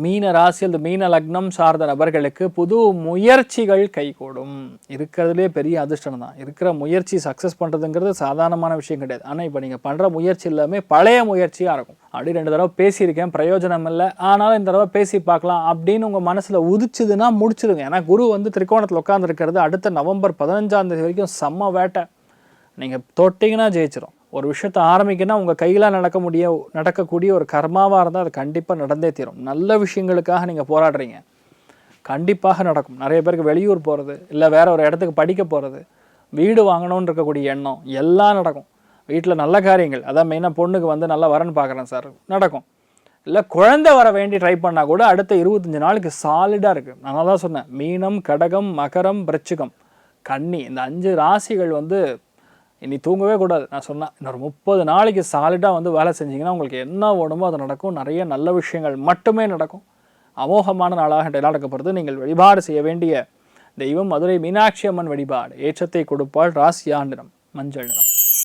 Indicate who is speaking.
Speaker 1: மீன ராசி அல்லது மீன லக்னம் சார்ந்த நபர்களுக்கு புது முயற்சிகள் கைகூடும். இருக்கிறதுலே பெரிய அதிர்ஷ்டம் தான். இருக்கிற முயற்சி சக்ஸஸ் பண்ணுறதுங்கிறது சாதாரணமான விஷயம் கிடையாது. ஆனால் இப்போ நீங்கள் பண்ணுற முயற்சி எல்லாமே பழைய முயற்சியாக இருக்கும். அப்படி 2 தடவை பேசியிருக்கேன், பிரயோஜனம் இல்லை, ஆனாலும் இந்த தடவை பேசி பார்க்கலாம் அப்படின்னு உங்கள் மனசில் உதிச்சுதுன்னா முடிச்சிடுங்க. ஏன்னா குரு வந்து திரிகோணத்தில் உட்காந்துருக்கிறது அடுத்த நவம்பர் 15ஆம் தேதி வரைக்கும் செம்ம வேட்டை. நீங்கள் தொட்டிங்கன்னா ஜெயிச்சிடும். ஒரு விஷயத்தை ஆரம்பிக்கணும் உங்கள் கையில் நடக்கக்கூடிய ஒரு கர்மாவாக இருந்தால் அது கண்டிப்பாக நடந்தே தீரும். நல்ல விஷயங்களுக்காக நீங்கள் போராடுறீங்க, கண்டிப்பாக நடக்கும். நிறைய பேருக்கு வெளியூர் போகிறது, இல்லை வேற ஒரு இடத்துக்கு படிக்க போகிறது, வீடு வாங்கணும்னு இருக்கக்கூடிய எண்ணம் எல்லாம் நடக்கும். வீட்டில் நல்ல காரியங்கள், அதான் மெயினாக பொண்ணுக்கு வந்து நல்லா வரன்னு பார்க்குறேன் சார், நடக்கும். இல்லை குழந்தை வர வேண்டி ட்ரை பண்ணால் கூட அடுத்த 25 நாளுக்கு சாலிடாக இருக்குது. நான் தான் சொன்னேன், மீனம், கடகம், மகரம், விருச்சிகம், கன்னி, இந்த 5 ராசிகள் வந்து இனி தூங்கவே கூடாது. நான் சொன்னேன், இன்னொரு 30 நாளைக்கு சாலிடாக வந்து வேலை செஞ்சிங்கன்னா உங்களுக்கு என்ன வேணுமோ அது நடக்கும். நிறைய நல்ல விஷயங்கள் மட்டுமே நடக்கும். அமோகமான நாளாக நடக்கப்படுறது. நீங்கள் வழிபாடு செய்ய வேண்டிய தெய்வம் மதுரை மீனாட்சி அம்மன் வழிபாடு. ஏற்றத்தை கொடுப்பாள். ராசியா நிறம் மஞ்சள் நிறம்.